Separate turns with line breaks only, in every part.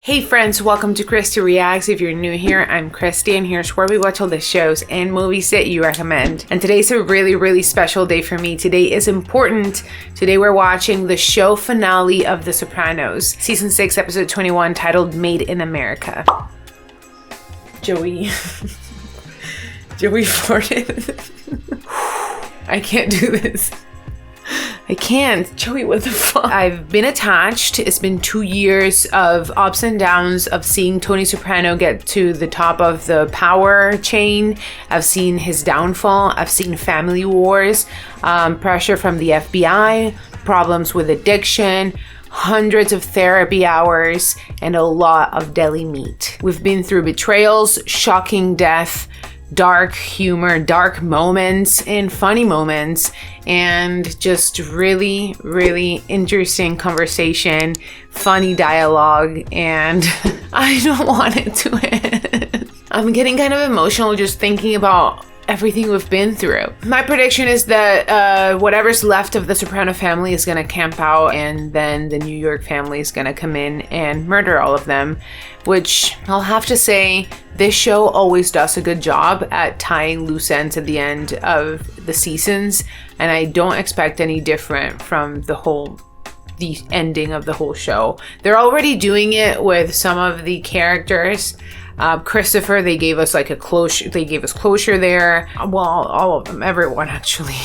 Hey friends, welcome to Christy Reacts. If you're new here, I'm Christy and here's where we watch all the shows and movies that you recommend. And today's a really special day for me. Today is important. Today we're watching the show finale of The Sopranos, Season 6, Episode 21, titled Made in America. Joey farted. I can't do this. I can't. Joey, what the fuck? I've been attached. It's been 2 years of ups and downs of seeing Tony Soprano get to the top of the power chain. I've seen his downfall. I've seen family wars, pressure from the FBI, problems with addiction, hundreds of therapy hours, and a lot of deli meat. We've been through betrayals, shocking death, dark humor, dark moments, and funny moments, and just really interesting conversation, funny dialogue, and I don't want it to end. I'm getting kind of emotional just thinking about everything we've been through. My prediction is that whatever's left of the Soprano family is gonna camp out, and then the New York family is gonna come in and murder all of them, which I'll have to say, this show always does a good job at tying loose ends at the end of the seasons, and I don't expect any different from the ending of the whole show. They're already doing it with some of the characters. Christopher, they gave us like a closure. They gave us closure there. Well, all of them, everyone actually,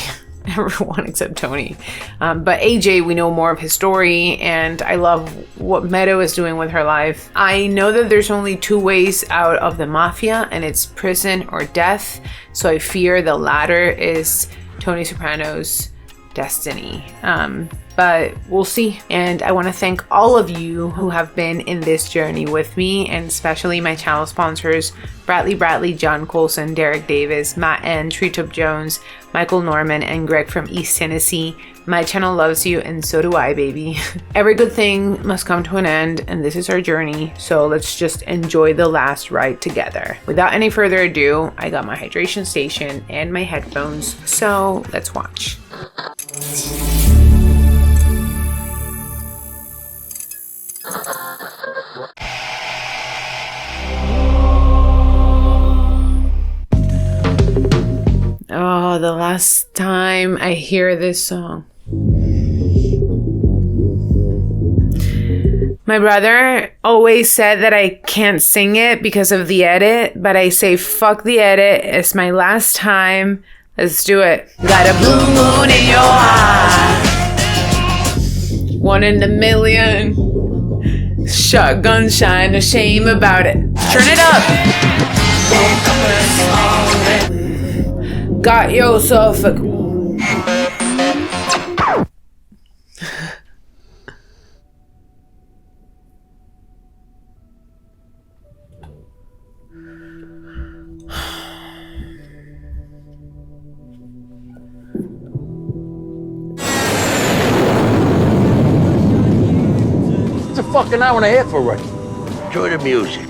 everyone except Tony. But AJ, we know more of his story, and I love what Meadow is doing with her life. I know that there's only two ways out of the mafia, and it's prison or death. So I fear the latter is Tony Soprano's destiny. But we'll see. And I want to thank all of you who have been in this journey with me, and especially my channel sponsors, Bradley, John Colson, Derek Davis, Matt N, Treetop Jones, Michael Norman, and Greg from East Tennessee. My channel loves you, and so do I, baby. Every good thing must come to an end, and this is our journey, so let's just enjoy the last ride together. Without any further ado, I got my hydration station and my headphones, so let's watch. Oh, the last time I hear this song. My brother always said that I can't sing it because of the edit, but I say fuck the edit. It's my last time. Let's do it. Got a blue moon in your eye. 1 in a million. Shotgun shine, no shame about it. Turn it up. Got yourself a...
It's a fucking hour and a half already. Enjoy the music.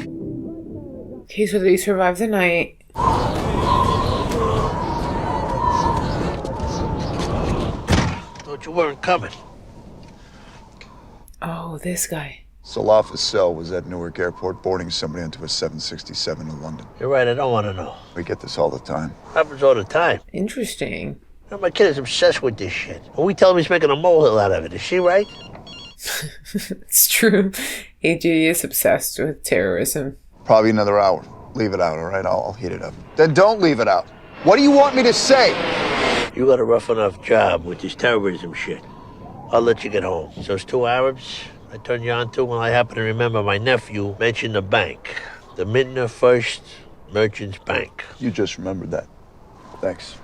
Okay, so they survived the night.
Thought you weren't coming.
Oh, this guy.
Salaf's cell was at Newark Airport boarding somebody into a 767 to London.
You're right, I don't want to know.
We get this all the time.
Happens all the time.
Interesting.
You know, my kid is obsessed with this shit. And we tell him he's making a molehill out of it. Is she right?
It's true. AJ is obsessed with terrorism.
Probably another hour. Leave it out, all right? I'll heat it up. Then don't leave it out. What do you want me to say?
You got a rough enough job with this terrorism shit. I'll let you get home. Those two Arabs I turned you on to, well, I happen to remember my nephew mentioned the bank. The Midner First Merchants Bank.
You just remembered that. Thanks.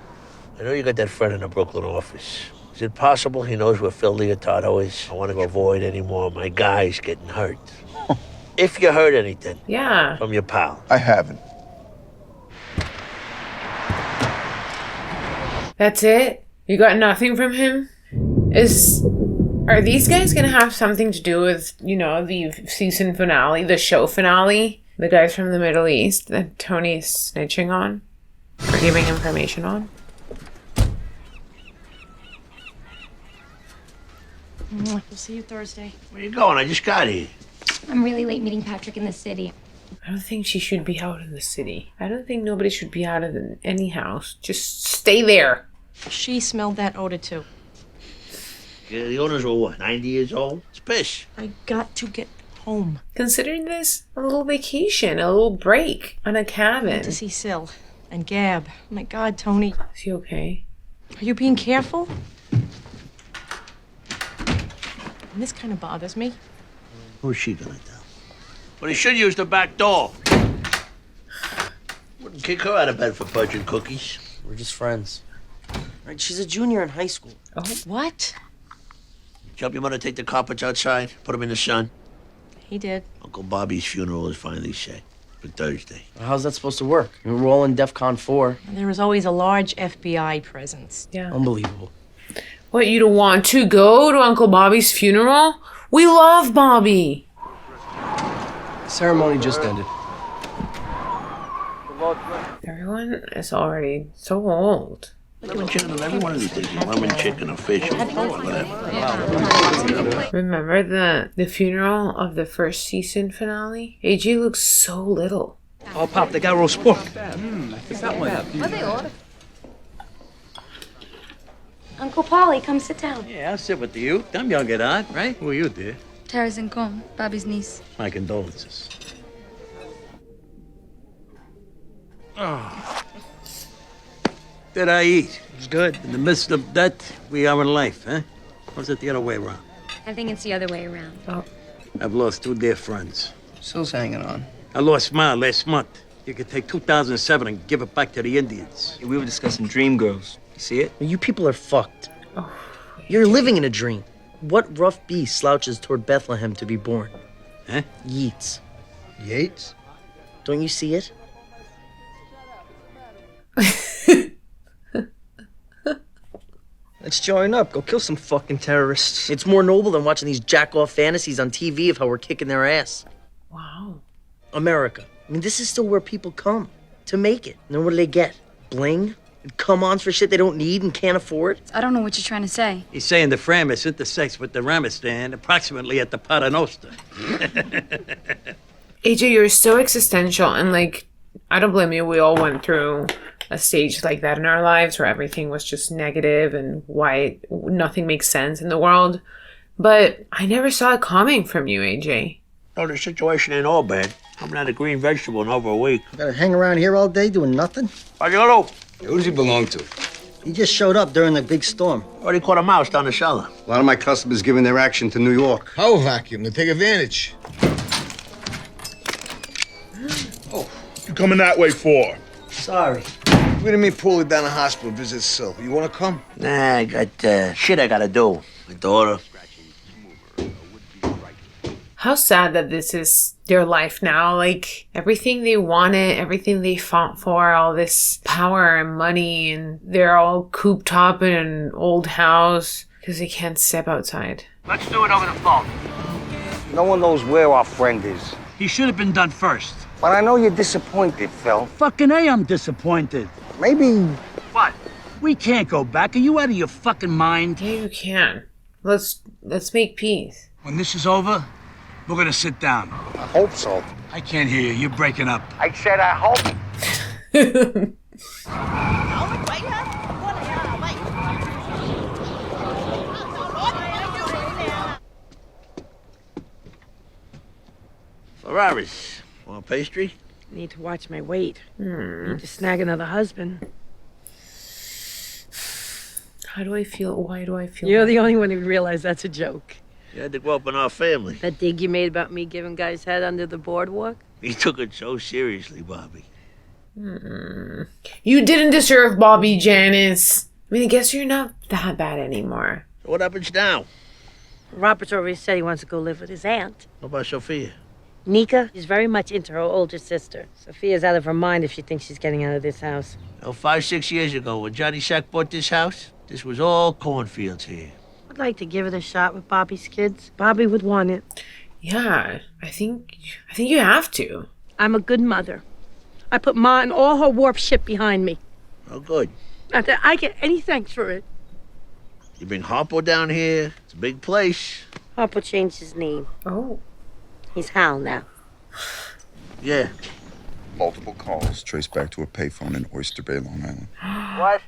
I know you got that friend in the Brooklyn office. Is it possible he knows where Phil Leotardo is? I want to avoid any more of my guys getting hurt. If you heard anything from your pal.
I haven't.
That's it? You got nothing from him? Are these guys gonna have something to do with, you know, the season finale, the show finale? The guys from the Middle East that Tony is snitching on? Or giving information on?
We'll see you Thursday.
Where you going? I just got here.
I'm really late meeting Patrick in the city.
I don't think she should be out in the city. I don't think nobody should be out of any house. Just stay there.
She smelled that odor too.
Yeah, the owners were what, 90 years old? It's piss.
I got to get home.
Considering this a little vacation, a little break on a cabin.
To see Sil and Gab. Oh my God, Tony.
Is he okay?
Are you being careful? And this kind of bothers me.
Who's she gonna tell? But he should use the back door. Wouldn't kick her out of bed for fudge and cookies.
We're just friends. Right? She's a junior in high school.
Oh.
What?
Did you help your mother take the carpets outside? Put them in the sun?
He did.
Uncle Bobby's funeral is finally set for Thursday.
How's that supposed to work? I mean, we're all in DEFCON 4.
And there was always a large FBI presence.
Yeah.
Unbelievable.
What, you don't want to go to Uncle Bobby's funeral? We love Bobby.
Ceremony just ended.
Everyone is already so old.
Lemon chicken on every one of these things. Lemon chicken or fish or whatever.
Remember the funeral of the first season finale? AJ looks so little.
Oh, Pop, they got roast pork.
Uncle Polly, come sit down.
Yeah, I'll sit with the youth. I'm young at heart, right? Who are you, dear?
Tara Zincon, Bobby's niece.
My condolences. Oh. Did I eat? It was good. In the midst of death, we are in life, huh? Or is it the other way around?
I think it's the other way around.
Oh.
I've lost 2 dear friends.
Still's hanging on.
I lost Ma last month. You could take 2007 and give it back to the Indians.
We were discussing Dream Girls. You see it?
You people are fucked. You're living in a dream. What rough beast slouches toward Bethlehem to be born?
Huh?
Yeats.
Yates?
Don't you see it?
Let's join up. Go kill some fucking terrorists.
It's more noble than watching these jack-off fantasies on TV of how we're kicking their ass.
Wow.
America. I mean, this is still where people come to make it. And then what do they get? Bling? And come-ons for shit they don't need and can't afford?
I don't know what you're trying to say.
He's saying the Framis intersects with the Ramistan approximately at the Paternoster.
AJ, you're so existential, and like, I don't blame you. We all went through a stage like that in our lives where everything was just negative and why nothing makes sense in the world. But I never saw it coming from you, AJ.
No, the situation ain't all bad. I haven't had a green vegetable in over a week.
Gotta hang around here all day doing nothing?
Adiolo.
Who does he belong to?
He just showed up during the big storm.
Already caught a mouse down the cellar.
A lot of my customers giving their action to New York.
Power vacuum to take advantage.
Oh, you coming that way for?
Sorry.
We're gonna meet Paulie down the hospital, visit Sil. You wanna come?
Nah, I got shit I gotta do. My daughter.
How sad that this is their life now. Like, everything they wanted, everything they fought for, all this power and money, and they're all cooped up in an old house because they can't step outside.
Let's do it over the phone.
No one knows where our friend is.
He should have been done first.
But I know you're disappointed, Phil.
Fucking A, I'm disappointed.
Maybe...
What? We can't go back. Are you out of your fucking mind?
Yeah, you can. Let's make peace.
When this is over, we're gonna sit down.
I hope so.
I can't hear you. You're breaking up.
I said I hope.
Ferraris. Want pastry?
Need to watch my weight. Need to snag another husband.
How do I feel? Why do I feel
You're
that?
the only one who realized that's a joke.
You had to grow up in our family.
That dig you made about me giving guys head under the boardwalk?
He took it so seriously, Bobby.
You didn't deserve Bobby, Janice. I mean, I guess you're not that bad anymore.
So what happens now?
Robert's already said he wants to go live with his aunt.
What about Sophia?
Nika is very much into her older sister. Sophia's out of her mind if she thinks she's getting out of this house.
Oh, 5-6 years ago, when Johnny Sack bought this house, this was all cornfields here.
I'd like to give it a shot with Bobby's kids. Bobby would want it.
Yeah, I think you have to.
I'm a good mother. I put Ma and all her warped shit behind me.
Oh, good.
Not that I get any thanks for it.
You bring Harpo down here. It's a big place.
Harpo changed his name.
Oh.
He's Hal now.
Yeah.
Multiple calls traced back to a payphone in Oyster Bay, Long Island.
What?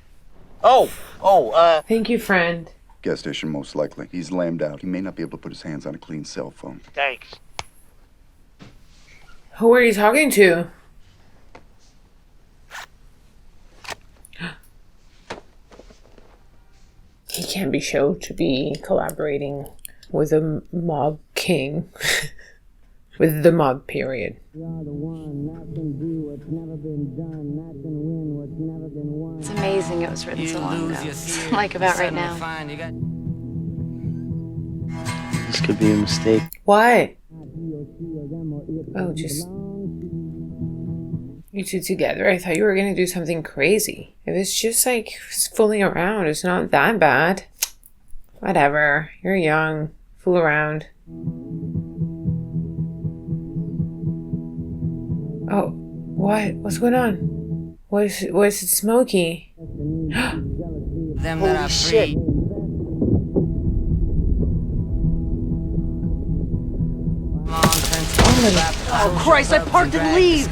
Thank you, friend.
Gas station, most likely. He's lamed out. He may not be able to put his hands on a clean cell phone.
Thanks.
Who are you talking to? He can't be shown to be collaborating with a mob king. With the mob period.
It's amazing it was written so long ago. Like about right now.
This could be a mistake.
What? Oh, just you two together. I thought you were gonna do something crazy. If it's just like fooling around, it's not that bad. Whatever. You're young. Fool around. Oh, what? What's going on? Why is it smoky?
Holy shit. Oh, Christ, I parked and leave!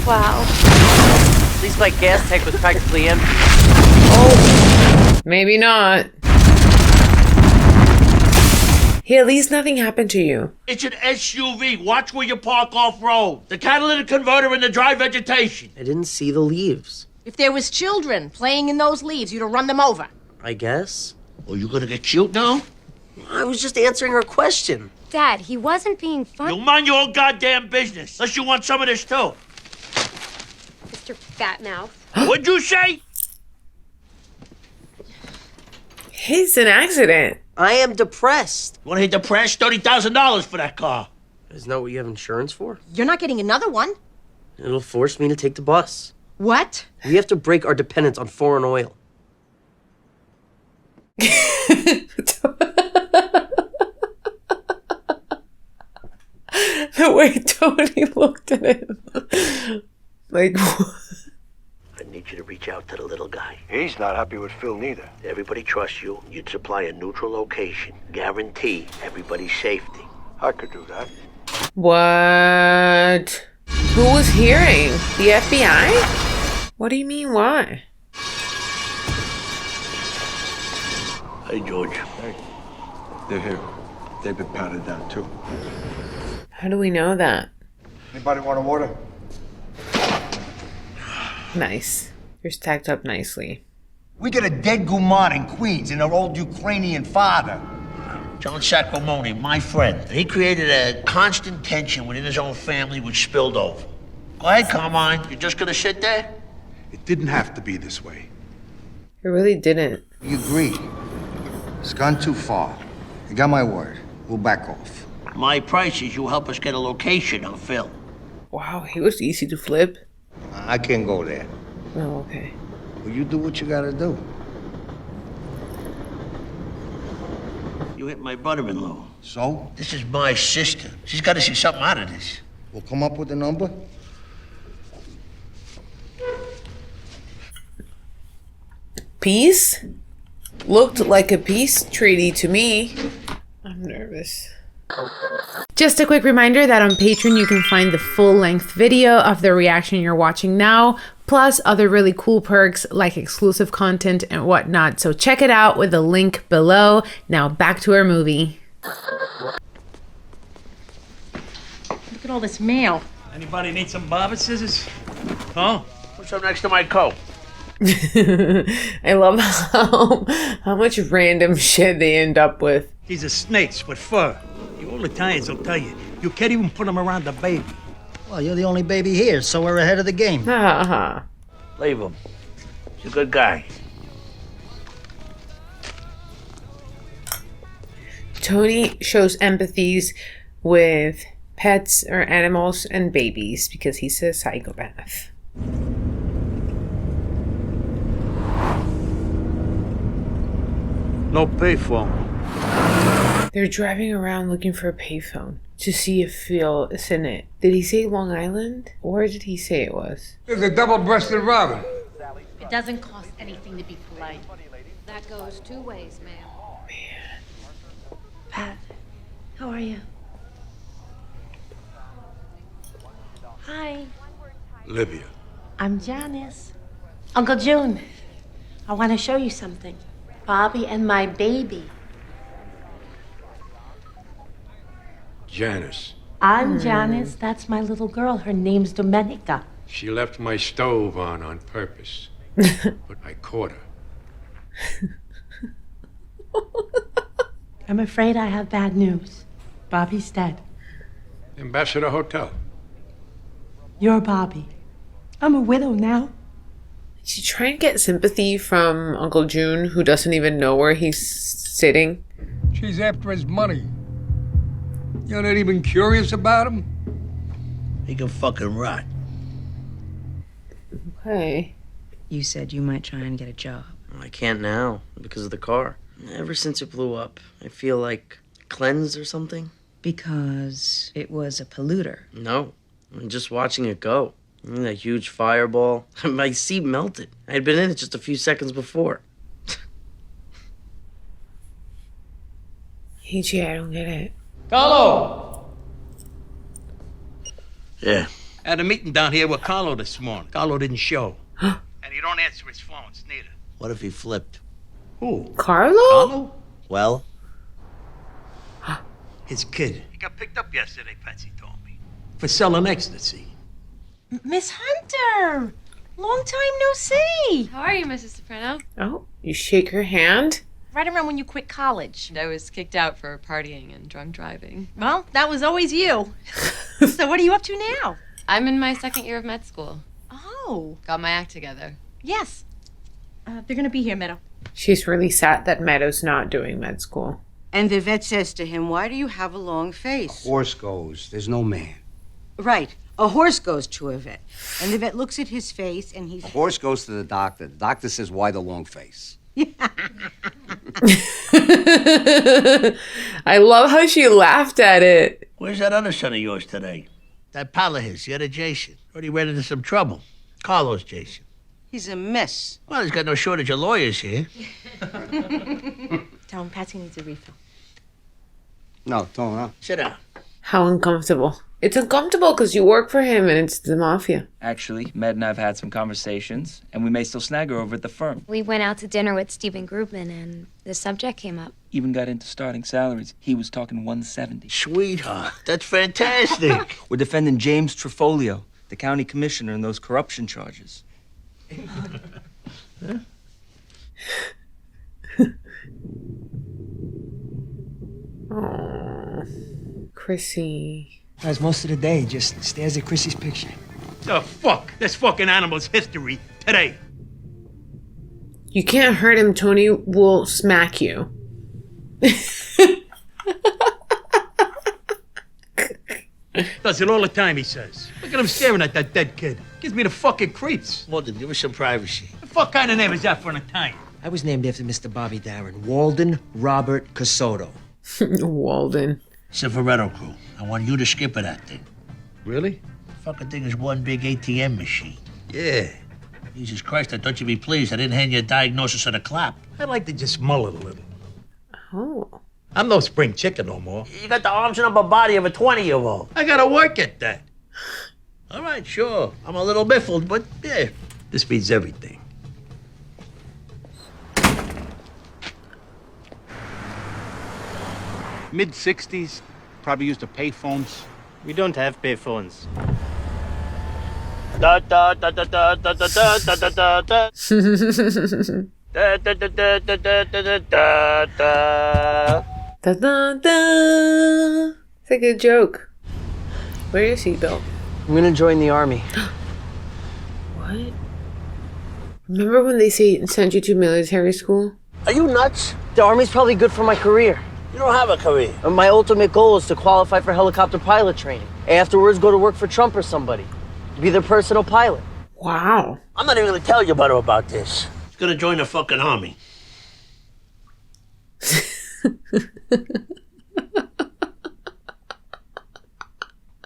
Wow.
At least my gas tank was practically empty.
Oh, maybe not. Hey, at least nothing happened to you.
It's an SUV. Watch where you park off-road. The catalytic converter in the dry vegetation.
I didn't see the leaves.
If there was children playing in those leaves, you'd have run them over.
I guess.
Oh, you gonna get cute now?
I was just answering her question.
Dad, he wasn't being funny.
You mind your own goddamn business. Unless you want some of this too.
Mr. Fatmouth.
What'd you say?
It's an accident.
I am depressed.
You wanna hit the press? $30,000 for that car.
Isn't that what you have insurance for?
You're not getting another one.
It'll force me to take the bus.
What?
We have to break our dependence on foreign oil.
The way Tony looked at him. Like, what?
I need you to reach out to the little guy.
He's not happy with Phil neither.
Everybody trusts you. You'd supply a neutral location. Guarantee everybody's safety.
I could do that.
What? Who was hearing? The FBI? What do you mean, why?
Hey, George.
Hey, they're here. They've been patted down too.
How do we know that?
Anybody want a water?
Nice. You're stacked up nicely.
We got a dead Guman in Queens and her old Ukrainian father.
John Sacramone, my friend. He created a constant tension within his own family which spilled over. Go ahead, Carmine. You're just gonna sit there?
It didn't have to be this way.
It really didn't.
We agreed. It's gone too far. You got my word. We'll back off.
My price is you help us get a location on Phil.
Wow, he was easy to flip.
I can't go there.
Oh, okay.
Well, you do what you gotta do.
You hit my brother-in-law.
So?
This is my sister. She's got to see something out of this.
We'll come up with a number?
Peace? Looked like a peace treaty to me. I'm nervous. Just a quick reminder that on Patreon you can find the full-length video of the reaction you're watching now, plus other really cool perks like exclusive content and whatnot. So check it out with the link below. Now back to our movie.
Look at all this mail.
Anybody need some barber scissors? Huh?
What's up next to my coat?
I love how much random shit they end up with.
These are snakes with fur. The old Italians will tell you, you can't even put them around the baby.
Well, you're the only baby here, so we're ahead of the game.
Leave him. He's a good guy.
Tony shows empathies with pets or animals and babies because he's a psychopath.
No payphone.
They're driving around looking for a payphone to see if Phil is in it. Did he say Long Island? Where did he say it was?
There's a double-breasted robin.
It doesn't cost anything to be polite.
That goes two ways, ma'am.
Pat, how are you? Hi.
Libya.
I'm Janice. Uncle June, I want to show you something. Bobby and my baby.
Janice.
I'm Janice. That's my little girl. Her name's Domenica.
She left my stove on purpose. But I caught her.
I'm afraid I have bad news. Bobby's dead.
Ambassador Hotel.
You're Bobby. I'm a widow now.
She's trying to get sympathy from Uncle June, who doesn't even know where he's sitting.
She's after his money. You're not even curious about him?
He can fucking rot.
Okay.
You said you might try and get a job.
I can't now because of the car. Ever since it blew up, I feel like cleansed or something.
Because it was a polluter.
No, I'm just watching it go. That huge fireball. My seat melted. I had been in it just a few seconds before.
AJ, I don't get it.
Carlo!
Yeah.
I had a meeting down here with Carlo this morning. Carlo didn't show. And he don't answer his phones, neither.
What if he flipped?
Who?
Carlo?
Carlo?
Well?
His kid. He got picked up yesterday, Patsy told me. For selling ecstasy.
Miss Hunter! Long time no see!
How are you, Mrs. Soprano?
Oh, you shake her hand?
Right around when you quit college.
I was kicked out for partying and drunk driving.
Well, that was always you. So what are you up to now?
I'm in my second year of med school.
Oh.
Got my act together.
Yes. They're gonna be here, Meadow.
She's really sad that Meadow's not doing med school.
And the vet says to him, "Why do you have a long face?"
Horse goes. There's no man.
Right. A horse goes to a vet. And the vet looks at his face and he
A horse goes to the doctor. The doctor says, "Why the long face?"
I love how she laughed at it.
Where's that other son of yours today? That pal of his, the other Jason. Already ran into some trouble. Carlos Jason.
He's a mess.
Well, he's got no shortage of lawyers here.
Tell him Patsy needs a refill.
No, don't, huh?
Sit down.
How uncomfortable. It's uncomfortable because you work for him and it's the mafia.
Actually, Med and I have had some conversations, and we may still snag her over at the firm.
We went out to dinner with Stephen Grubman, and the subject came up.
Even got into starting salaries. He was talking 170.
Sweetheart, that's fantastic.
We're defending James Trifolio, the county commissioner, in those corruption charges.
Huh?
Oh, Chrissy.
Guys, most of the day just stares at Chrissy's picture.
The fuck? This fucking animal's history today.
You can't hurt him. Tony will smack you.
Does it all the time, he says. Look at him staring at that dead kid. Gives me the fucking creeps.
Walden, give us some privacy.
The fuck kind of name is that for an Italian?
I was named after Mr. Bobby Darin. Walden Robert Casotto.
Walden.
Cifaretto crew. I want you to skipper that thing.
Really?
Fucking thing is one big ATM machine.
Yeah.
Jesus Christ, I thought you'd be pleased I didn't hand you a diagnosis of the clap.
I'd like to just mull it a little.
Oh.
I'm no spring chicken no more.
You got the arms and upper body of a 20-year-old.
I gotta work at that.
All right, sure. I'm a little biffled, but yeah.
This beats everything.
Mid-60s, probably used to pay phones.
We don't have payphones.
Da da da da da da da da da da da da. Da da da da da da da da da.
Da da da. It's a good joke. Wear your seatbelt.
I'm gonna join the army.
What? Remember when they sent you to military school?
Are you nuts? The army's probably good for my career.
You don't have a career.
My ultimate goal is to qualify for helicopter pilot training. Afterwards, go to work for Trump or somebody. Be their personal pilot.
Wow.
I'm not even gonna tell your brother about this. He's gonna join the fucking army.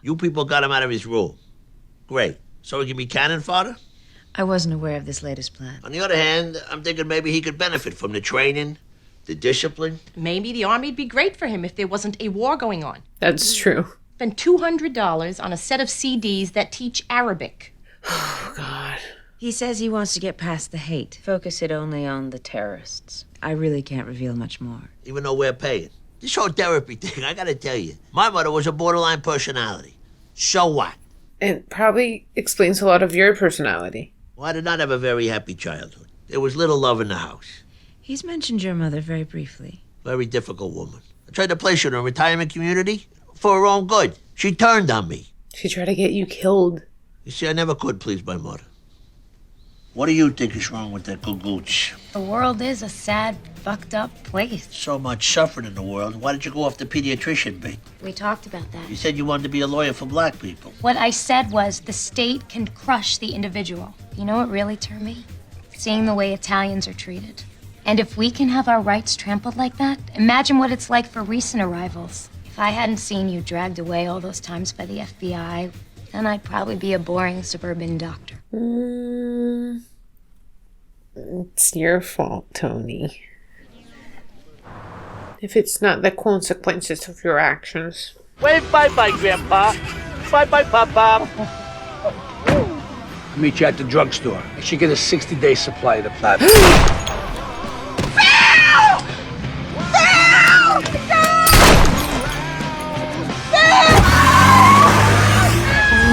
You people got him out of his room. Great. So he can be cannon fodder?
I wasn't aware of this latest plan.
On the other hand, I'm thinking maybe he could benefit from the training, the discipline.
Maybe the Army'd be great for him if there wasn't a war going on.
That's true.
Spend $200 on a set of CDs that teach Arabic.
Oh, God.
He says he wants to get past the hate. Focus it only on the terrorists. I really can't reveal much more.
Even though we're paying. This whole therapy thing, I gotta tell you, my mother was a borderline personality. So what?
It probably explains a lot of your personality.
Well, I did not have a very happy childhood. There was little love in the house.
He's mentioned your mother very briefly.
Very difficult woman. I tried to place her in a retirement community for her own good. She turned on me.
She tried to get you killed.
You see, I never could please my mother. What do you think is wrong with that gooch?
The world is a sad, fucked up place.
So much suffering in the world. Why did you go off the pediatrician bait?
We talked about that.
You said you wanted to be a lawyer for black people.
What I said was the state can crush the individual. You know what really turned me? Seeing the way Italians are treated. And if we can have our rights trampled like that, imagine what it's like for recent arrivals. If I hadn't seen you dragged away all those times by the FBI, then I'd probably be a boring suburban doctor.
It's your fault, Tony. If it's not the consequences of your actions.
Wave bye-bye, Grandpa. Bye-bye, Papa.
I'll meet you at the drugstore. I should get a 60-day supply of the platinum.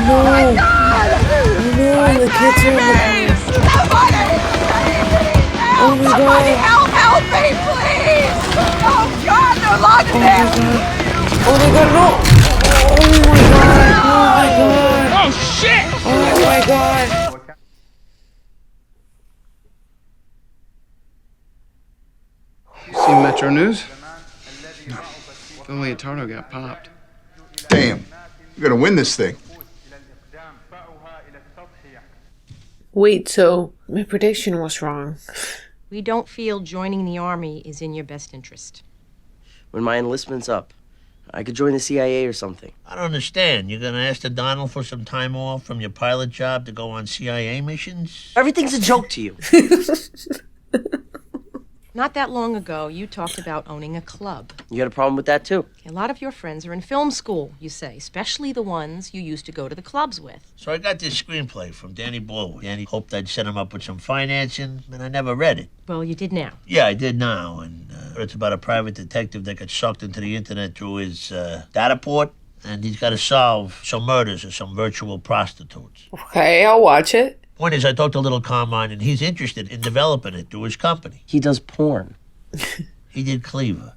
Oh no, the kids are in the Oh my God.
Help me, please! Oh God, they're locked in!
Oh my God, no! Oh my God! Oh my God!
Oh shit!
Oh my God!
You seen Metro News? No. If only Leotardo got popped.
Damn. We're gonna win this thing.
Wait, so my prediction was wrong.
We don't feel joining the Army is in your best interest.
When my enlistment's up, I could join the CIA or something.
I don't understand. You're gonna ask the Donald for some time off from your pilot job to go on CIA missions?
Everything's a joke to you.
Not that long ago, you talked about owning a club.
You got a problem with that, too?
A lot of your friends are in film school, you say, especially the ones you used to go to the clubs with.
So I got this screenplay from Danny Blow. Danny hoped I'd set him up with some financing, and I never read it.
Well, you did now.
Yeah, I did now, and it's about a private detective that got sucked into the internet through his data port, and he's got to solve some murders of some virtual prostitutes.
Okay, I'll watch it.
Point is, I talked to Little Carmine, and he's interested in developing it through his company.
He does porn.
He did Cleaver.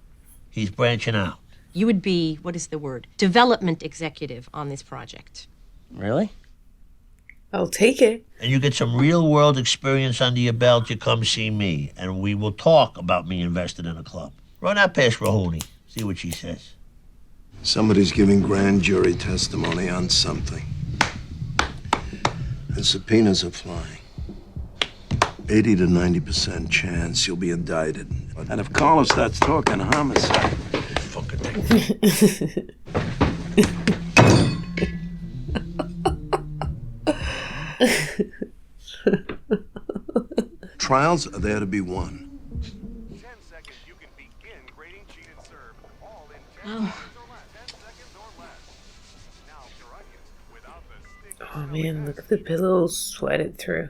He's branching out.
You would be, what is the word, development executive on this project.
Really?
I'll take it.
And you get some real-world experience under your belt, you come see me, and we will talk about me investing in a club. Run that past Rahuni, see what she says.
Somebody's giving grand jury testimony on something. And subpoenas are flying. 80 to 90% chance you'll be indicted.
And if Carlos starts talking homicide,
fucking thing.
Trials are there to be won.
Oh.
Oh man, look at the pillows sweated through.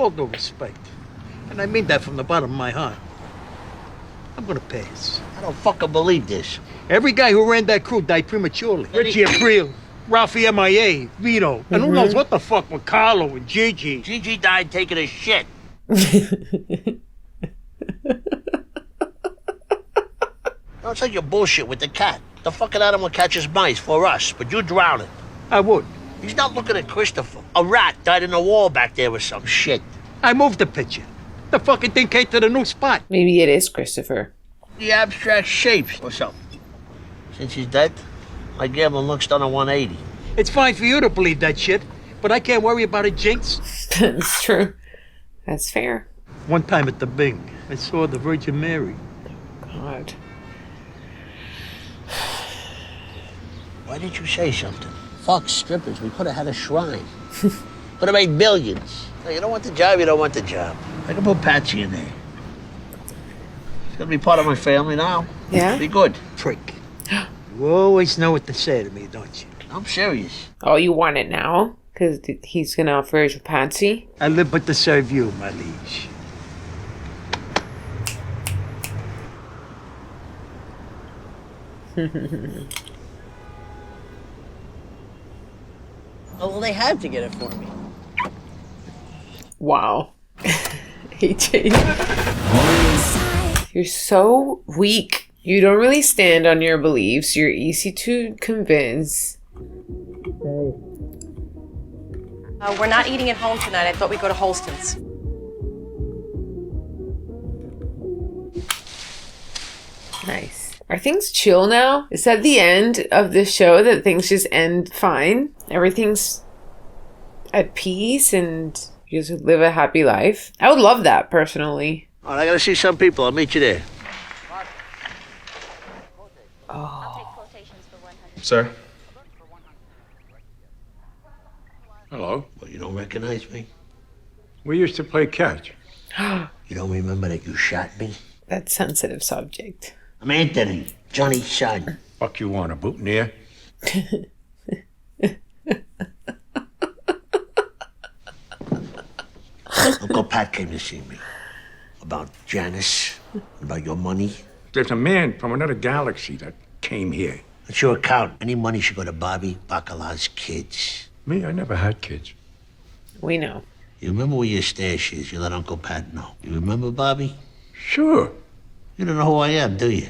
all due respect, and I mean that from the bottom of my heart, I'm gonna pass.
I don't fucking believe this.
Every guy who ran that crew died prematurely. Richie April, Ralphie M.I.A., Vito, and who knows what the fuck with Carlo and Gigi.
Gigi died taking a shit. No, it's like your bullshit with the cat. The fucking animal catches mice for us, but you drown it.
I would.
He's not looking at Christopher. A rat died in the wall back there with some shit.
I moved the picture. The fucking thing came to the new spot.
Maybe it is Christopher.
The abstract shapes or something. Since he's dead, my gambling looks done a 180.
It's fine for you to believe that shit, but I can't worry about a jinx.
That's true. That's fair.
One time at the Bing, I saw the Virgin Mary.
God.
Why didn't you say something? Fuck strippers. We could have had a shrine. Could have made millions. No, you don't want the job, you don't want the job. I can put Patsy in there. She's gonna be part of my family now.
Yeah?
Be good.
Prick. You always know what to say to me, don't you?
I'm serious.
Oh, you want it now? Because he's gonna offer you Patsy?
I live but to serve you, my liege.
Oh, well, they had to get it for me.
Wow. AJ. You're so weak. You don't really stand on your beliefs. You're easy to convince.
We're not eating at home tonight. I thought we'd go to Holston's.
Nice. Are things chill now? Is that the end of the show, that things just end fine? Everything's at peace and you just live a happy life? I would love that, personally.
All right, I gotta see some people. I'll meet you there.
Oh.
Sir? Hello?
Well, you don't recognize me?
We used to play catch.
You don't remember that you shot me?
That's sensitive subject.
I'm Anthony, Johnny's son.
Fuck you want, a boutonniere?
Uncle Pat came to see me. About Janice, about your money.
There's a man from another galaxy that came here.
It's your account. Any money should go to Bobby Bacala's kids.
Me, I never had kids.
We know.
You remember where your stash is? You let Uncle Pat know. You remember, Bobby?
Sure.
You don't know who I am, do you?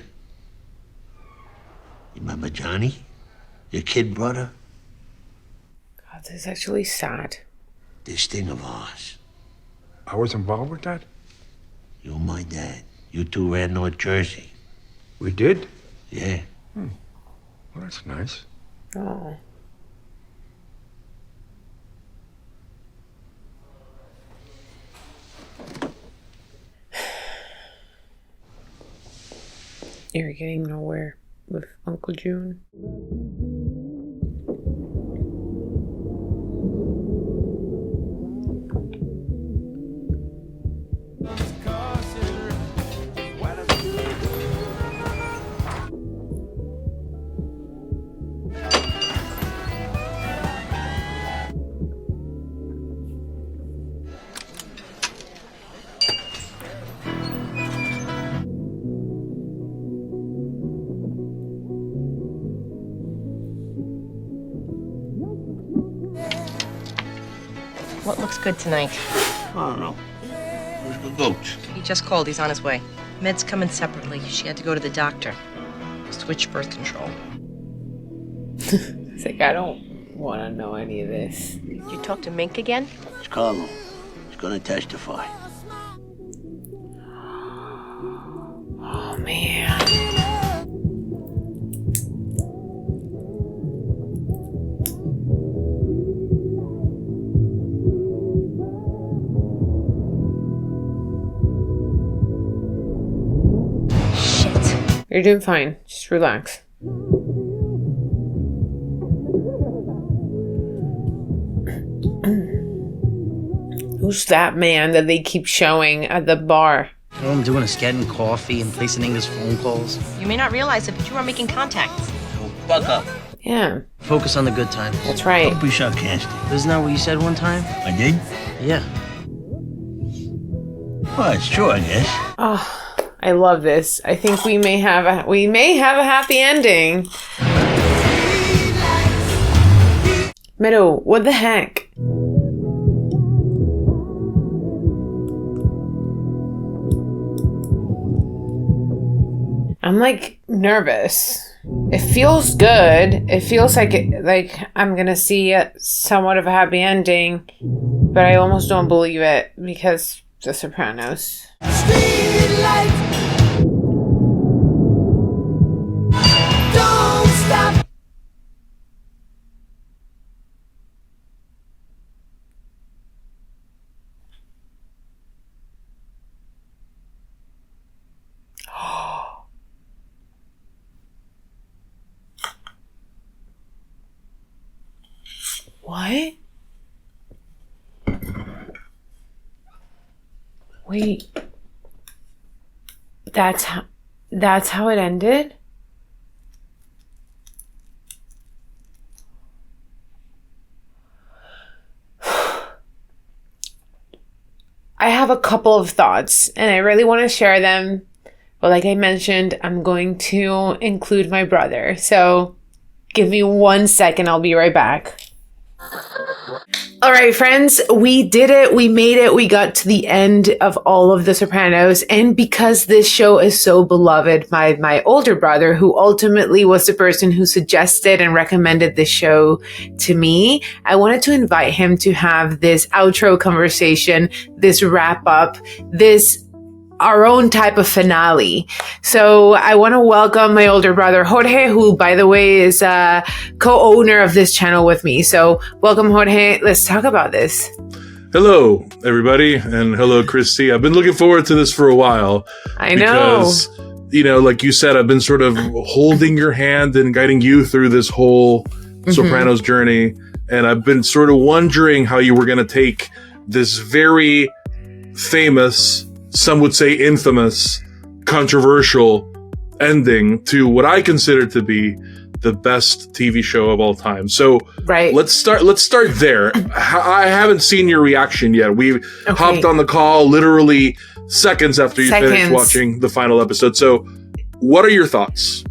You remember Johnny? Your kid brother?
God, this is actually sad.
This thing of ours.
I was involved with that?
You and my dad. You two ran North Jersey.
We did?
Yeah.
Well, that's nice.
Oh. You're getting nowhere with Uncle June.
What looks good tonight?
I don't know. Where's the goat?
He just called. He's on his way. Med's coming separately. She had to go to the doctor. Switch birth control.
It's like, I don't want to know any of this.
Did you talk to Mink again?
It's Carlo. He's gonna testify.
Oh, man. You're doing fine. Just relax. Who's that man that they keep showing at the bar?
You know, I'm doing is getting coffee and placing English phone calls.
You may not realize it, but you are making contacts.
Fuck up.
Yeah.
Focus on the good times.
That's right.
Don't be sarcastic.
Isn't that what you said one time?
I did?
Yeah.
Well, it's true, I guess.
Oh, I love this. I think we may have a happy ending. Meadow, what the heck? I'm like nervous. It feels good. It feels like I'm gonna see somewhat of a happy ending, but I almost don't believe it because The Sopranos.
Don't stop.
What? Wait. That's how it ended? I have a couple of thoughts and I really want to share them. But like I mentioned, I'm going to include my brother. So give me 1 second. I'll be right back. All right, friends, we did it. We made it. We got to the end of all of The Sopranos. And because this show is so beloved by my older brother, who ultimately was the person who suggested and recommended this show to me, I wanted to invite him to have this outro conversation, this wrap up, our own type of finale. So I want to welcome my older brother, Jorge, who, by the way, is a co-owner of this channel with me. So welcome, Jorge. Let's talk about this.
Hello, everybody. And hello, Christy. I've been looking forward to this for a while.
I know.
Because, like you said, I've been sort of holding your hand and guiding you through this whole Sopranos journey. And I've been sort of wondering how you were going to take this very famous, some would say infamous, controversial ending to what I consider to be the best TV show of all time. So let's start there. I haven't seen your reaction yet. We hopped on the call literally seconds after you finished watching the final episode. So what are your thoughts?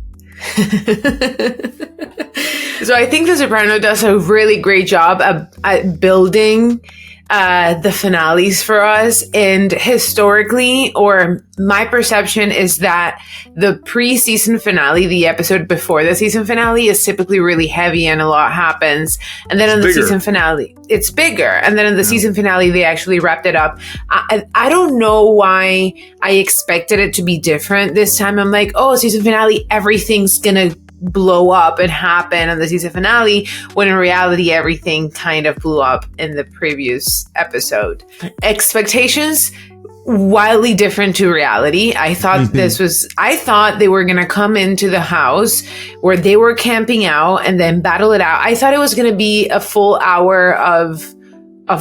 So I think The Soprano does a really great job at building the finales for us. And historically, or my perception is that the pre-season finale, the episode before the season finale, is typically really heavy and a lot happens. And then in the season finale, it's bigger. And then in the season finale, they actually wrapped it up. I don't know why I expected it to be different this time. I'm like, oh, season finale, everything's gonna blow up and happen in the season finale, when in reality everything kind of blew up in the previous episode. Expectations wildly different to reality. I thought I thought they were gonna come into the house where they were camping out and then battle it out. I thought it was gonna be a full hour of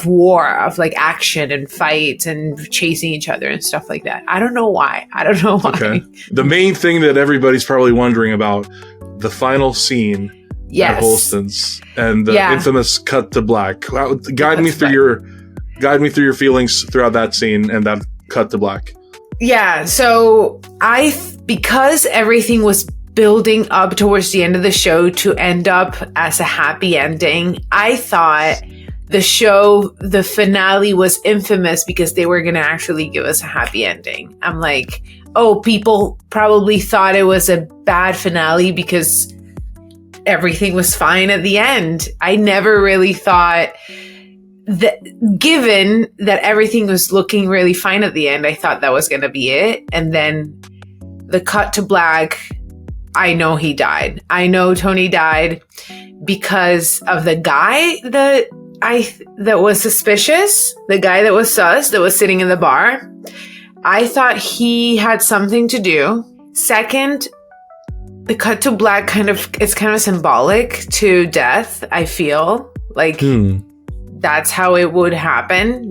war, of like action and fights and chasing each other and stuff like that. I don't know why. Okay.
The main thing that everybody's probably wondering about, the final scene at Holston's and the infamous cut to black. Guide me through your feelings throughout that scene and that cut to black.
Yeah, so because everything was building up towards the end of the show to end up as a happy ending, I thought the finale was infamous because they were going to actually give us a happy ending. I'm like, oh, people probably thought it was a bad finale because everything was fine at the end. I never really thought that, given that everything was looking really fine at the end, I thought that was going to be it. And then the cut to black, I know he died. I know Tony died because of the guy that was suspicious, the guy that was sus, that was sitting in the bar. I thought he had something to do. Second, the cut to black it's kind of symbolic to death, I feel. Like, that's how it would happen.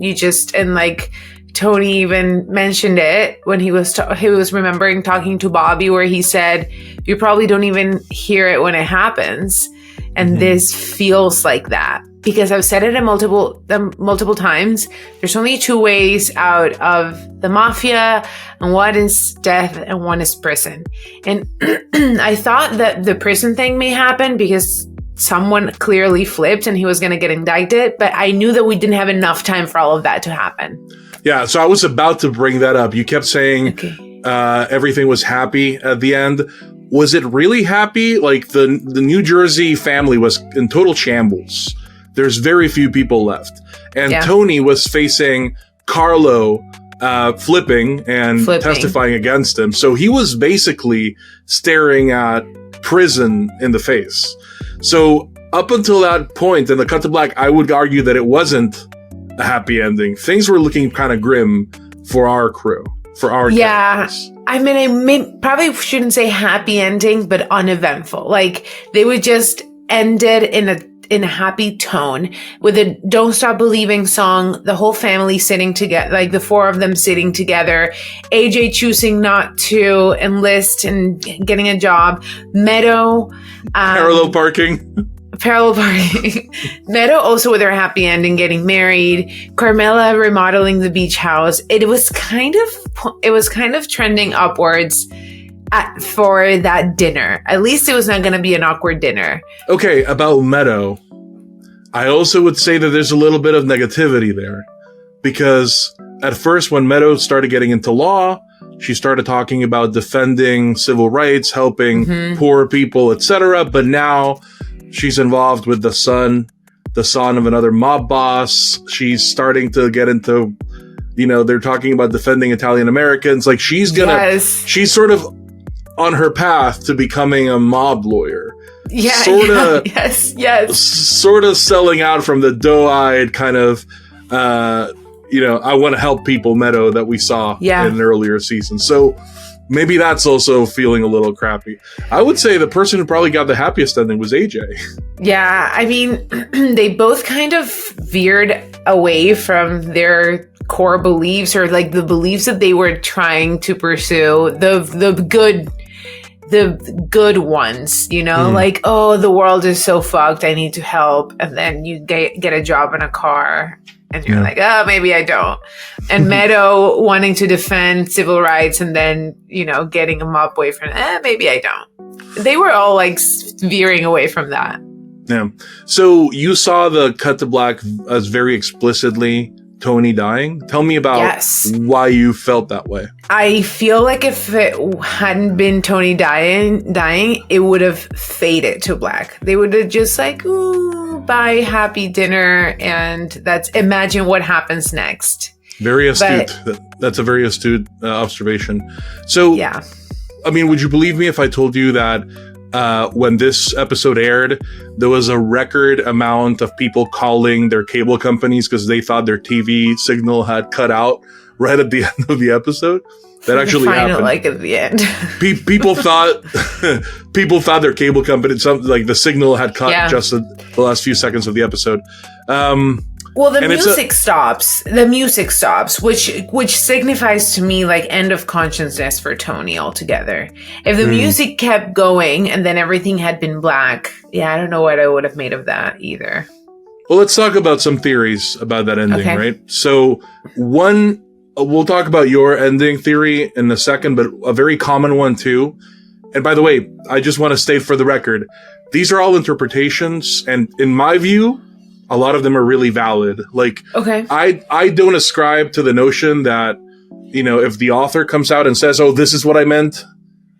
And like, Tony even mentioned it when he was remembering talking to Bobby, where he said, you probably don't even hear it when it happens. And this feels like that. Because I've said it multiple times, there's only two ways out of the mafia, and one is death and one is prison. And I thought that the prison thing may happen because someone clearly flipped and he was going to get indicted, but I knew that we didn't have enough time for all of that to happen.
Yeah, so I was about to bring that up. You kept saying everything was happy at the end. Was it really happy? Like, the New Jersey family was in total shambles. There's very few people left. And Tony was facing Carlo flipping and testifying against him. So he was basically staring at prison in the face. So up until that point, in the cut to black, I would argue that it wasn't a happy ending. Things were looking kind of grim for our crew, for our characters.
I mean, probably shouldn't say happy ending, but uneventful. Like, they would just end it in in a happy tone with a Don't Stop Believing song, the whole family sitting together, like the four of them sitting together, AJ choosing not to enlist and getting a job, Meadow.
Parallel parking.
Meadow also with her happy ending, getting married, Carmela remodeling the beach house. It was kind of trending upwards for that dinner. At least it was not going to be an awkward dinner.
Okay, about Meadow, I also would say that there's a little bit of negativity there. Because at first, when Meadow started getting into law, she started talking about defending civil rights, helping poor people, etc. But now she's involved with the son of another mob boss. She's starting to get into, they're talking about defending Italian Americans. Like she's sort of on her path to becoming a mob lawyer.
Yeah. Yes.
Sort of selling out from the doe-eyed kind of, I want to help people Meadow that we saw in an earlier season. So maybe that's also feeling a little crappy. I would say the person who probably got the happiest ending was AJ.
Yeah, I mean, they both kind of veered away from their core beliefs, or like the beliefs that they were trying to pursue, the good ones, like, oh, the world is so fucked, I need to help. And then you get a job in a car and you're like, oh, maybe I don't. And Meadow wanting to defend civil rights and then, getting a mob boyfriend, maybe I don't. They were all like veering away from that.
Yeah. So you saw the cut to black as very explicitly Tony dying. Tell me about why you felt that way.
I feel like if it hadn't been Tony dying, it would have faded to black. They would have just like, ooh, bye, happy dinner, and imagine what happens next.
Very astute. That's a very astute observation. So,
yeah.
I mean, would you believe me if I told you that when this episode aired, there was a record amount of people calling their cable companies because they thought their TV signal had cut out right at the end of the episode? That actually happened.
Like at the end.
People thought their cable company, something like the signal had cut just the last few seconds of the episode.
Well, the music stops. The music stops, which signifies to me like end of consciousness for Tony altogether. If the music kept going and then everything had been black, I don't know what I would have made of that either.
Well, let's talk about some theories about that ending, right? So one, we'll talk about your ending theory in a second, but a very common one too. And by the way, I just want to state for the record, these are all interpretations, and in my view, a lot of them are really valid. Like, I don't ascribe to the notion that, if the author comes out and says, oh, this is what I meant,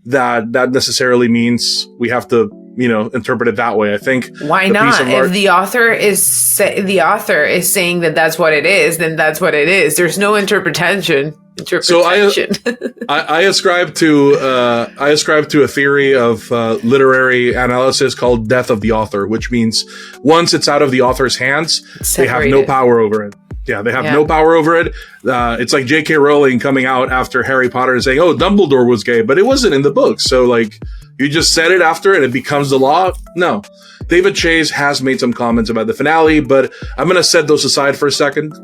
that necessarily means we have to, interpret it that way. I think. Why
not? If the author is saying that that's what it is, then that's what it is. There's no interpretation. So
I ascribe to a theory of literary analysis called death of the author, which means once it's out of the author's hands, they have no power over it. Yeah, they have no power over it. It's like J.K. Rowling coming out after Harry Potter and saying, "Oh, Dumbledore was gay," but it wasn't in the book. So like, you just said it after and it becomes the law. No, David Chase has made some comments about the finale, but I'm going to set those aside for a second.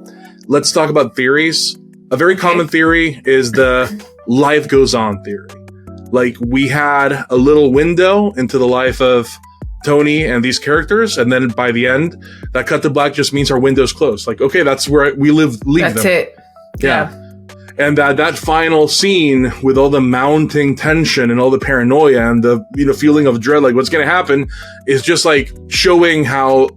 Let's talk about theories. A very common theory is the life goes on theory. Like, we had a little window into the life of Tony and these characters, and then by the end, that cut to black just means our window's closed. Like, okay, that's where we leave them.
That's it.
Yeah. And that final scene with all the mounting tension and all the paranoia and the feeling of dread, like what's going to happen, is just like showing how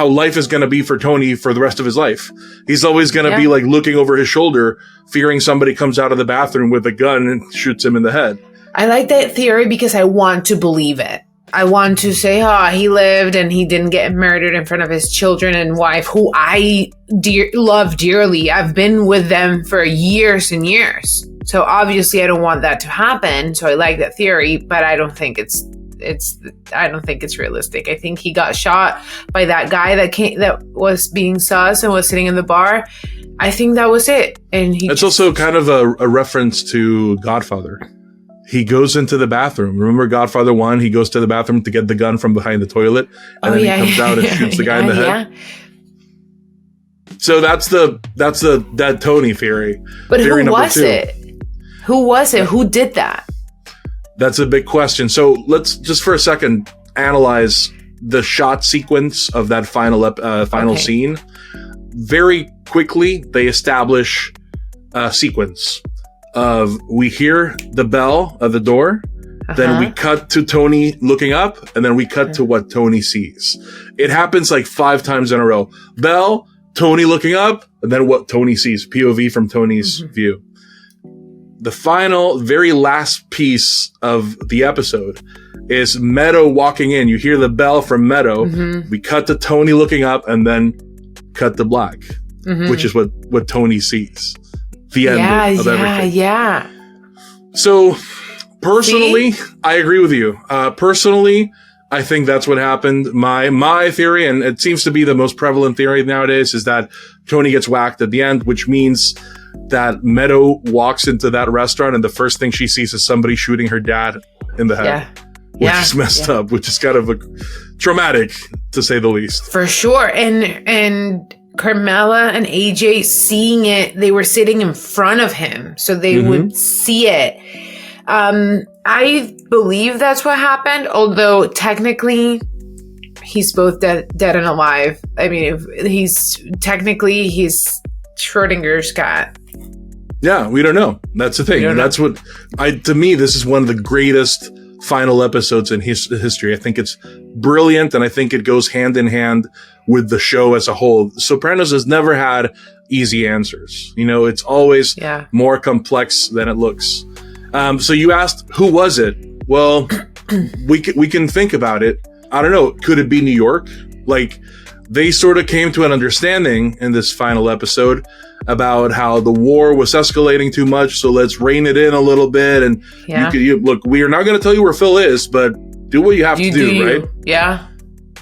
life is going to be for Tony for the rest of his life. He's always going to be like looking over his shoulder, fearing somebody comes out of the bathroom with a gun and shoots him in the head.
I like that theory because I want to believe it. I want to say, he lived and he didn't get murdered in front of his children and wife, who I love dearly. I've been with them for years and years. So obviously I don't want that to happen. So I like that theory, but I don't think it's realistic. I think he got shot by that guy that was being sus and was sitting in the bar. I think that was it. And it's
also kind of a reference to Godfather. he goes into the bathroom. Remember Godfather 1? He goes to the bathroom to get the gun from behind the toilet, and then he comes out and shoots the guy in the head. Yeah. So that's that Tony theory.
But
theory
who was it? Who was it? Who did that?
That's a big question. So let's just for a second analyze the shot sequence of that final scene. Very quickly, they establish a sequence of we hear the bell of the door, then we cut to Tony looking up, and then we cut to what Tony sees. It happens like 5 times in a row. Bell, Tony looking up, and then what Tony sees. POV from Tony's view. The final, very last piece of the episode is Meadow walking in. You hear the bell from Meadow. We cut to Tony looking up, and then cut to black, which is what Tony sees. The end of everything.
Yeah.
So, personally, I agree with you. Personally, I think that's what happened. My theory, and it seems to be the most prevalent theory nowadays, is that Tony gets whacked at the end, which means that Meadow walks into that restaurant and the first thing she sees is somebody shooting her dad in the head. Which is messed up, which is kind of traumatic, to say the least.
For sure. And Carmela and AJ seeing it, they were sitting in front of him, so they would see it. I believe that's what happened, although technically he's both dead and alive. I mean, he's Schrodinger's cat.
Yeah, we don't know. That's the thing. And that's what to me, this is one of the greatest final episodes in history. I think it's brilliant, and I think it goes hand in hand with the show as a whole. Sopranos has never had easy answers. You know, it's always more complex than it looks. So you asked, who was it? Well, we can think about it. I don't know. Could it be New York? Like, they sort of came to an understanding in this final episode about how the war was escalating too much, so let's rein it in a little bit. And look, we are not going to tell you where Phil is, but do what you have to do, right?
Yeah.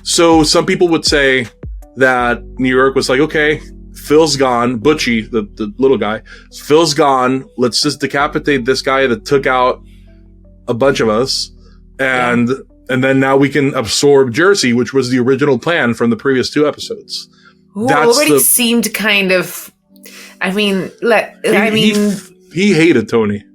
So some people would say that New York was like, okay, Phil's gone. Butchie, the little guy, Phil's gone. Let's just decapitate this guy that took out a bunch of us. And then now we can absorb Jersey, which was the original plan from the previous 2 episodes.
Who already seemed kind of, he
hated Tony.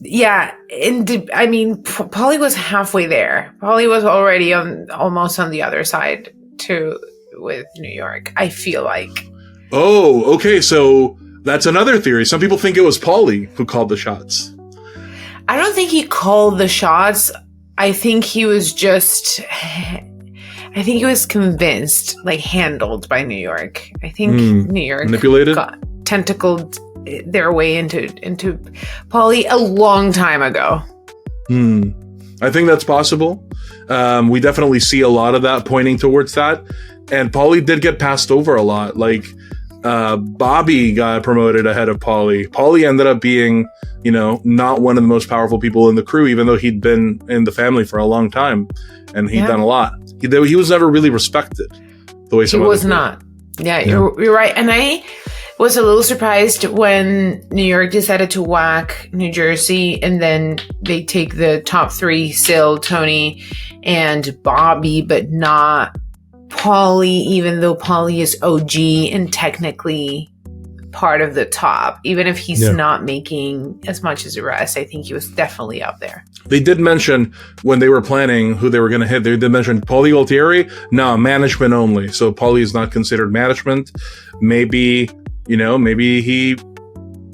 Yeah. And Paulie was halfway there. Paulie was already almost on the other side too with New York, I feel like.
Oh, okay. So that's another theory. Some people think it was Paulie who called the shots.
I don't think he called the shots. I think he was convinced, like handled by New York. I think New York
manipulated,
tentacled their way into Paulie a long time ago.
I think that's possible. We definitely see a lot of that pointing towards that. And Paulie did get passed over a lot. Like, Bobby got promoted ahead of Paulie. Paulie ended up being, not one of the most powerful people in the crew, even though he'd been in the family for a long time and he'd done a lot. He was never really respected the way some
he was not. Yeah, you're right. And I was a little surprised when New York decided to whack New Jersey, and then they take the top 3 still, Tony and Bobby, but not Paulie, even though Paulie is OG and technically part of the top. Even if he's not making as much as the rest, I think he was definitely up there.
They did mention when they were planning who they were going to hit, they did mention Paulie Gualtieri. No, management only. So Paulie is not considered management. Maybe he,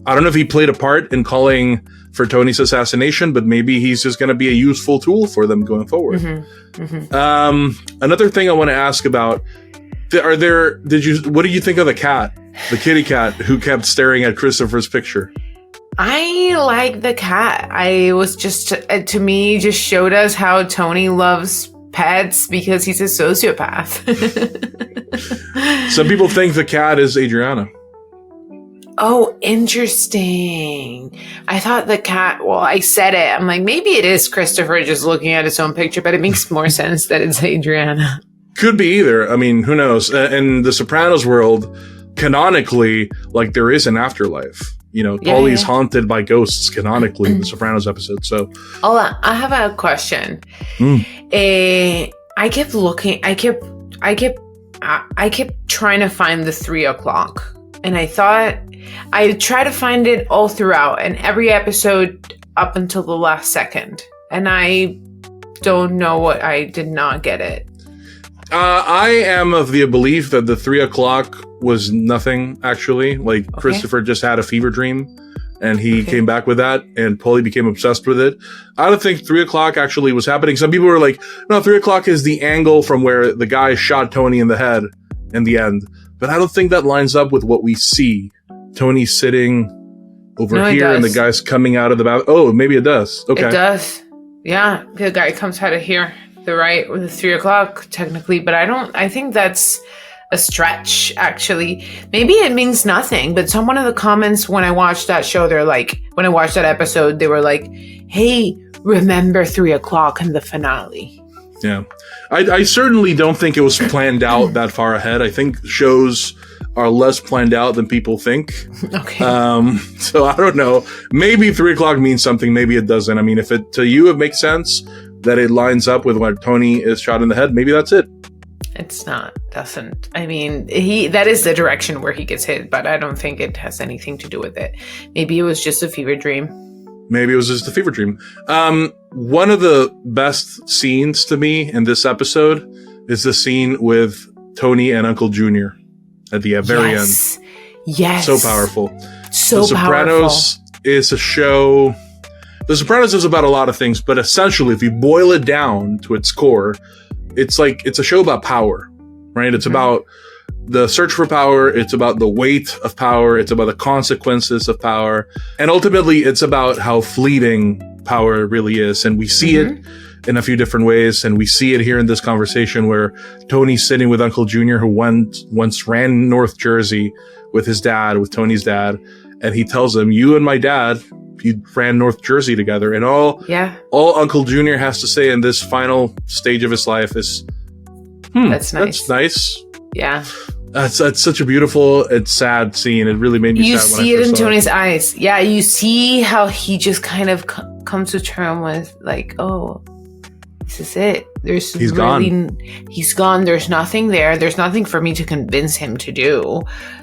I don't know if he played a part in calling for Tony's assassination, but maybe he's just going to be a useful tool for them going forward. Another thing I want to ask about, what do you think of the cat, the kitty cat who kept staring at Christopher's picture?
I like the cat. I was to me, just showed us how Tony loves pets because he's a sociopath.
Some people think the cat is Adriana.
Oh, interesting. I thought the cat, I said it. I'm like, maybe it is Christopher just looking at his own picture, but it makes more sense that it's Adriana.
Could be either. I mean, who knows? In the Sopranos world, canonically, like, there is an afterlife. Paulie's haunted by ghosts canonically in the Sopranos episode. So,
I have a question. I kept looking. I kept trying to find the 3:00, and I thought I tried to find it all throughout, and every episode up until the last second, and I don't know what I did not get it.
I am of the belief that the 3:00 was nothing, actually. Like, Christopher just had a fever dream, and he came back with that, and Paulie became obsessed with it. I don't think 3:00 actually was happening. Some people were like, no, 3:00 is the angle from where the guy shot Tony in the head in the end. But I don't think that lines up with what we see. Tony's sitting over here, and the guy's coming out of the bathroom. Oh, maybe it does. Okay.
It does. Yeah, the guy comes out of here. The right with the 3:00 technically, but I think that's a stretch, actually. Maybe it means nothing, but someone in the comments when I watched that show, when I watched that episode, they were like, hey, remember 3:00 in the finale.
Yeah. I certainly don't think it was planned out that far ahead. I think shows are less planned out than people think.
Okay.
So I don't know. Maybe 3:00 means something, maybe it doesn't. I mean, if it to you it makes sense that it lines up with when Tony is shot in the head, maybe that's it.
It's not, doesn't. I mean, that is the direction where he gets hit, but I don't think it has anything to do with it. Maybe it was just a fever dream.
Maybe it was just a fever dream. One of the best scenes to me in this episode is the scene with Tony and Uncle Junior at the very end.
Yes.
So powerful.
So
The Sopranos is a show. The Sopranos is about a lot of things, but essentially, if you boil it down to its core, it's a show about power, right? It's about the search for power. It's about the weight of power. It's about the consequences of power. And ultimately, it's about how fleeting power really is. And we see it in a few different ways. And we see it here in this conversation where Tony's sitting with Uncle Junior, who once ran North Jersey with his dad, with Tony's dad. And he tells him, you and my dad, you ran North Jersey together. And all Uncle Junior has to say in this final stage of his life is,
that's nice.
That's nice.
Yeah.
That's such a beautiful and sad scene. It really made me sad.
You see it in Tony's eyes. Yeah, you see how he just kind of comes to terms with like, oh, this is it. He's gone. He's gone. There's nothing there. There's nothing for me to convince him to do.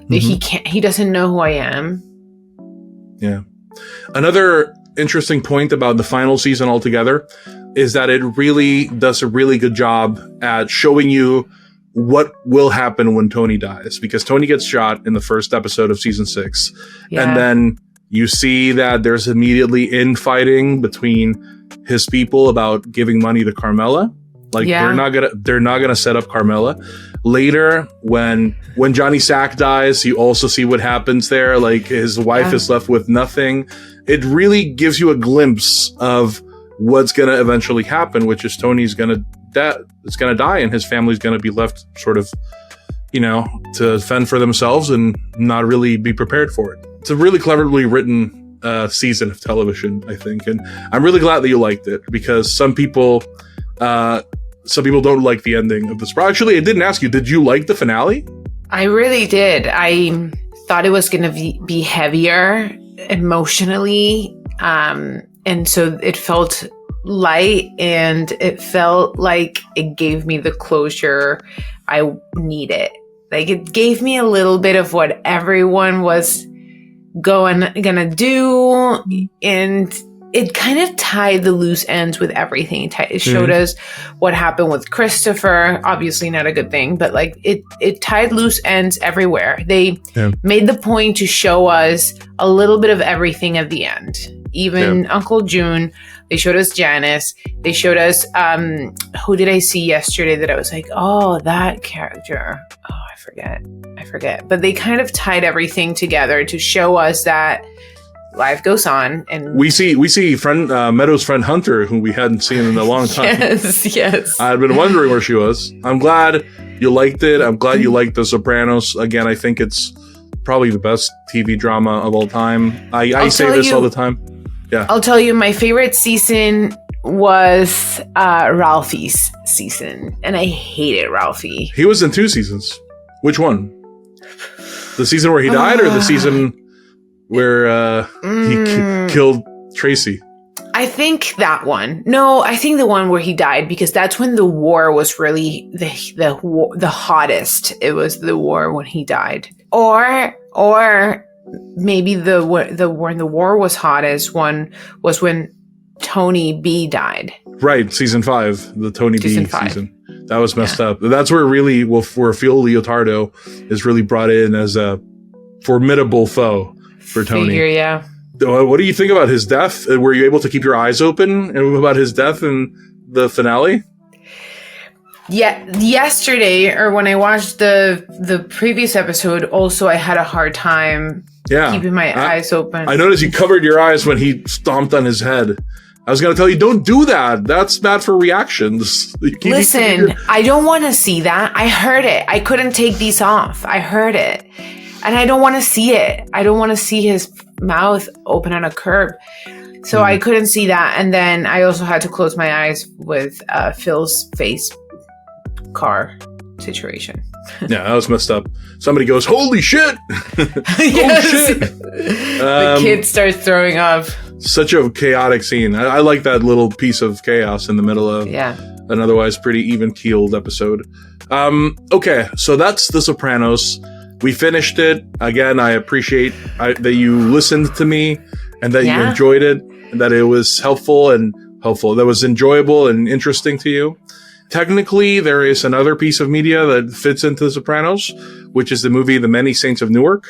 He doesn't know who I am.
Yeah. Another interesting point about the final season altogether is that it really does a really good job at showing you what will happen when Tony dies, because Tony gets shot in the first episode of season 6. Yeah. And then you see that there's immediately infighting between his people about giving money to Carmela. Like they're not gonna set up Carmela. Later, when Johnny Sack dies, you also see what happens there. Like his wife is left with nothing. It really gives you a glimpse of what's gonna eventually happen, which is Tony's gonna die, and his family's gonna be left sort of, to fend for themselves and not really be prepared for it. It's a really cleverly written season of television, I think, and I'm really glad that you liked it, because some people don't like the ending of this. Actually, I didn't ask you, did you like the finale?
I really did. I thought it was going to be heavier emotionally. And so it felt light, and it felt like it gave me the closure I needed. Like it gave me a little bit of what everyone was gonna do, and it kind of tied the loose ends with everything. It showed us what happened with Christopher. Obviously not a good thing, but like it tied loose ends everywhere. They made the point to show us a little bit of everything at the end. Even Uncle June. They showed us Janice. They showed us, who did I see yesterday that I was like, oh, that character. Oh, I forget. But they kind of tied everything together to show us that life goes on, and
we see friend Meadows' friend Hunter, who we hadn't seen in a long time.
Yes.
I'd been wondering where she was. I'm glad you liked it. I'm glad you liked The Sopranos. Again, I think it's probably the best TV drama of all time. I say this all the time. Yeah.
I'll tell you, my favorite season was Ralphie's season, and I hated Ralphie.
He was in 2 seasons. Which one? The season where he died, or the season where he killed Tracy.
I think that one. No, I think the one where he died, because that's when the war was really the hottest. It was the war when he died, or maybe the when the war was hottest one was when Tony B died.
Right, season 5, the Tony B season. That was messed up. That's where really where Phil Leotardo is really brought in as a formidable foe for Tony.
Yeah.
What do you think about his death? Were you able to keep your eyes open about his death in the finale?
Yeah, yesterday, or when I watched the previous episode, also I had a hard time keeping my eyes open.
I noticed you covered your eyes when he stomped on his head. I was going to tell you, don't do that. That's bad for reactions.
Listen, I don't want to see that. I heard it. I couldn't take these off. I heard it. And I don't want to see it. I don't want to see his mouth open on a curb. So I couldn't see that. And then I also had to close my eyes with Phil's face car situation.
Yeah, that was messed up. Somebody goes, holy shit!
Yes.
Oh shit!
The kid starts throwing up.
Such a chaotic scene. I like that little piece of chaos in the middle of an otherwise pretty even-keeled episode. Okay, so that's The Sopranos. We finished it. Again, I appreciate that you listened to me and that you enjoyed it, and that it was helpful, that was enjoyable and interesting to you. Technically, there is another piece of media that fits into The Sopranos, which is the movie The Many Saints of Newark.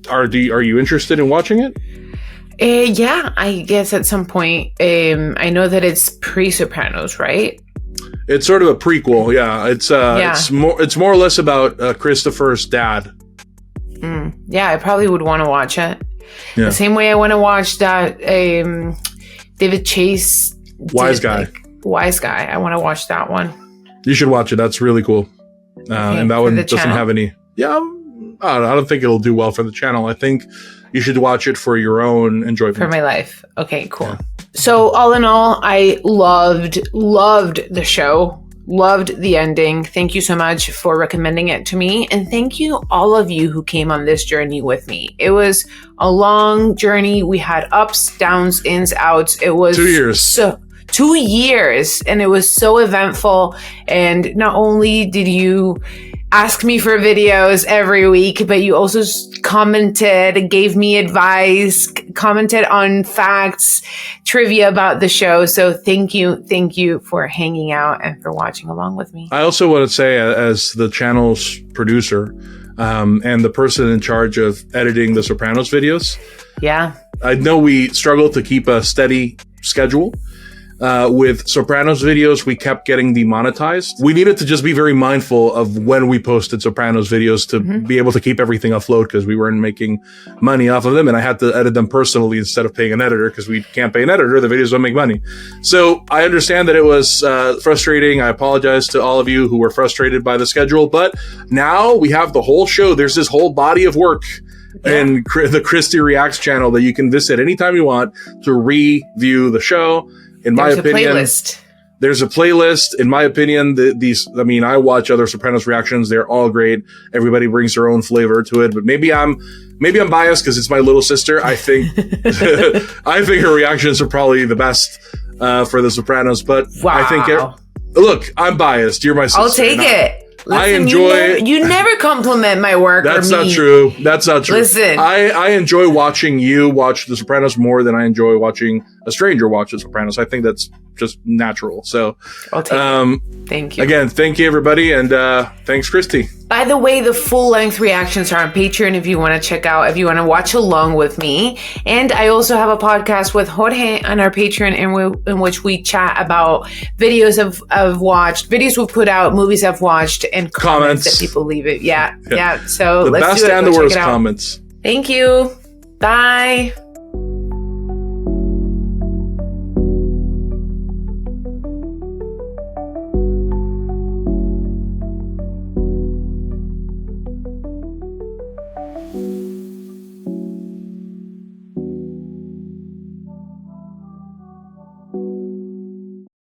Are you interested in watching it?
Yeah, I guess at some point. I know that it's pre-Sopranos, right?
It's sort of a prequel, yeah. It's more or less about Christopher's dad.
Yeah, I probably would want to watch it.
Yeah.
The same way I want to watch that David Chase
Wise Guy.
Wise Guy. I want to watch that one.
You should watch it. That's really cool. And that one doesn't have any. Yeah, I don't think it'll do well for the channel. I think you should watch it for your own enjoyment.
For my life. Okay, cool. Yeah. So all in all, I loved the show. Loved the ending. Thank you so much for recommending it to me. And thank you all of you who came on this journey with me. It was a long journey. We had ups, downs, ins, outs. It was
2 years.
2 years. And it was so eventful. And not only did you ask me for videos every week, but you also commented, gave me advice, commented on facts, trivia about the show. So thank you for hanging out and for watching along with me.
I also want to say, as the channel's producer and the person in charge of editing the Sopranos videos, I know we struggled to keep a steady schedule. With Sopranos videos, we kept getting demonetized. We needed to just be very mindful of when we posted Sopranos videos to be able to keep everything afloat, because we weren't making money off of them, and I had to edit them personally instead of paying an editor, because we can't pay an editor. The videos don't make money. So I understand that it was frustrating. I apologize to all of you who were frustrated by the schedule, but now we have the whole show. There's this whole body of work and the Christy Reacts channel that you can visit anytime you want to review the show. In my opinion, there's a playlist. In my opinion, I watch other Sopranos reactions. They're all great. Everybody brings their own flavor to it, but maybe I'm biased because it's my little sister. I think, I think her reactions are probably the best, for the Sopranos, but I think, look, I'm biased. You're my sister.
I'll take it. Listen,
I enjoy
you never compliment my work.
That's
or me.
not true. That's not true.
Listen,
I enjoy watching you watch The Sopranos more than I enjoy watching a stranger watch The Sopranos. I think that's just natural. So,
I'll take it. Thank you
again. Thank you, everybody, and thanks, Christy.
By the way, the full-length reactions are on Patreon if you want to check out, if you want to watch along with me. And I also have a podcast with Jorge on our Patreon in which we chat about videos I've watched, videos we've put out, movies I've watched, and comments that people leave it. Yeah. So
the
let's
best
do it.
and
Go
the
check
worst
it out.
comments.
Thank you. Bye.